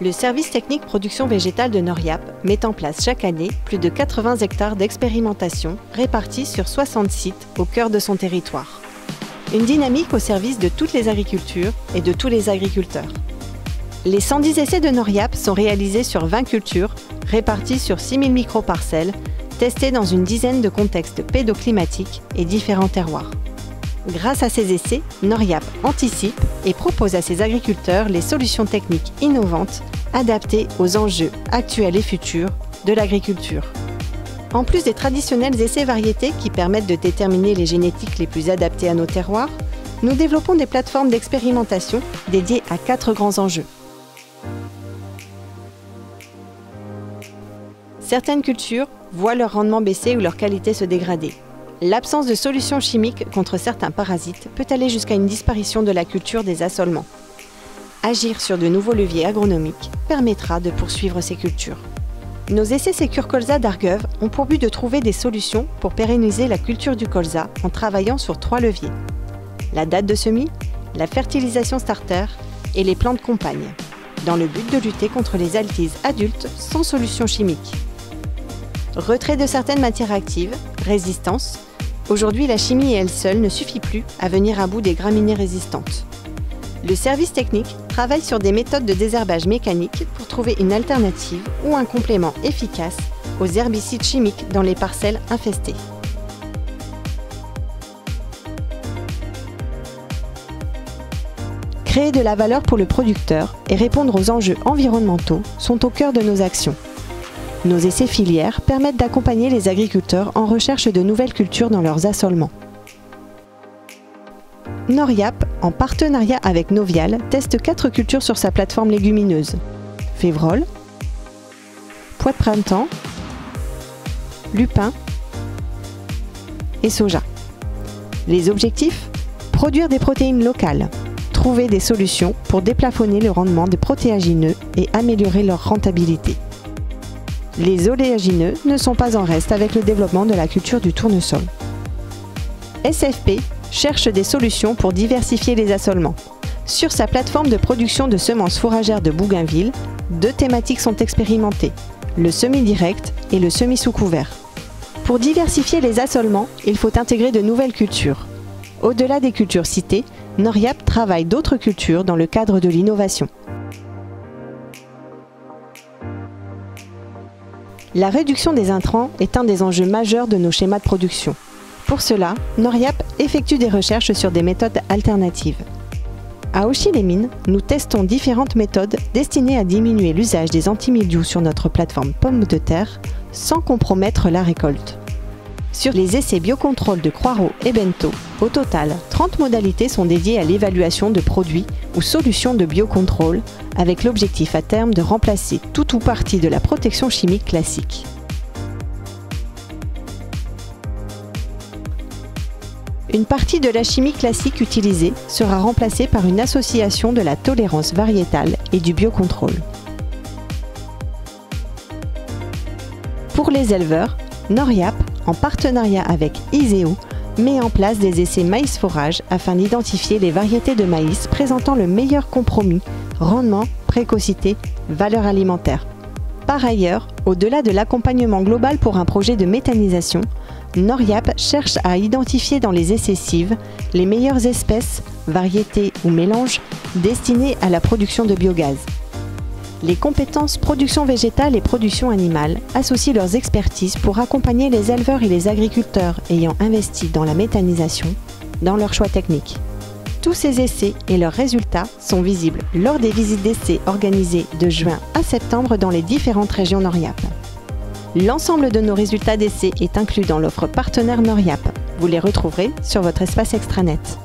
Le service technique production végétale de Noriap met en place chaque année plus de 80 hectares d'expérimentation répartis sur 60 sites au cœur de son territoire. Une dynamique au service de toutes les agricultures et de tous les agriculteurs. Les 110 essais de Noriap sont réalisés sur 20 cultures, réparties sur 6000 micro-parcelles, testées dans une dizaine de contextes pédoclimatiques et différents terroirs. Grâce à ces essais, Noriap anticipe et propose à ses agriculteurs les solutions techniques innovantes adaptées aux enjeux actuels et futurs de l'agriculture. En plus des traditionnels essais variétés qui permettent de déterminer les génétiques les plus adaptées à nos terroirs, nous développons des plateformes d'expérimentation dédiées à 4 grands enjeux. Certaines cultures voient leur rendement baisser ou leur qualité se dégrader. L'absence de solutions chimiques contre certains parasites peut aller jusqu'à une disparition de la culture des assolements. Agir sur de nouveaux leviers agronomiques permettra de poursuivre ces cultures. Nos essais Sécure Colza d'Argueuve ont pour but de trouver des solutions pour pérenniser la culture du colza en travaillant sur 3 leviers. La date de semis, la fertilisation starter et les plantes compagnes, dans le but de lutter contre les altises adultes sans solution chimique. Retrait de certaines matières actives, résistance. Aujourd'hui, la chimie elle seule ne suffit plus à venir à bout des graminées résistantes. Le service technique travaille sur des méthodes de désherbage mécanique pour trouver une alternative ou un complément efficace aux herbicides chimiques dans les parcelles infestées. Créer de la valeur pour le producteur et répondre aux enjeux environnementaux sont au cœur de nos actions. Nos essais filières permettent d'accompagner les agriculteurs en recherche de nouvelles cultures dans leurs assolements. Noriap, en partenariat avec Novial, teste 4 cultures sur sa plateforme légumineuse. Févrole, pois de printemps, lupin et soja. Les objectifs ? Produire des protéines locales, trouver des solutions pour déplafonner le rendement des protéagineux et améliorer leur rentabilité. Les oléagineux ne sont pas en reste avec le développement de la culture du tournesol. SFP cherche des solutions pour diversifier les assolements. Sur sa plateforme de production de semences fourragères de Bougainville, 2 thématiques sont expérimentées, le semis direct et le semis sous couvert. Pour diversifier les assolements, il faut intégrer de nouvelles cultures. Au-delà des cultures citées, Noriap travaille d'autres cultures dans le cadre de l'innovation. La réduction des intrants est un des enjeux majeurs de nos schémas de production. Pour cela, Noriap effectue des recherches sur des méthodes alternatives. À Auchy-les-Mines, nous testons différentes méthodes destinées à diminuer l'usage des antimildious sur notre plateforme pommes de terre sans compromettre la récolte. Sur les essais biocontrôle de Croixeau et Bento, au total, 30 modalités sont dédiées à l'évaluation de produits ou solutions de biocontrôle, avec l'objectif à terme de remplacer tout ou partie de la protection chimique classique. Une partie de la chimie classique utilisée sera remplacée par une association de la tolérance variétale et du biocontrôle. Pour les éleveurs, Noriap, en partenariat avec ISEO, met en place des essais maïs forage afin d'identifier les variétés de maïs présentant le meilleur compromis, rendement, précocité, valeur alimentaire. Par ailleurs, au-delà de l'accompagnement global pour un projet de méthanisation, Noriap cherche à identifier dans les essais cives les meilleures espèces, variétés ou mélanges destinés à la production de biogaz. Les compétences production végétale et production animale associent leurs expertises pour accompagner les éleveurs et les agriculteurs ayant investi dans la méthanisation dans leurs choix techniques. Tous ces essais et leurs résultats sont visibles lors des visites d'essais organisées de juin à septembre dans les différentes régions Noriap. L'ensemble de nos résultats d'essais est inclus dans l'offre partenaire Noriap. Vous les retrouverez sur votre espace extranet.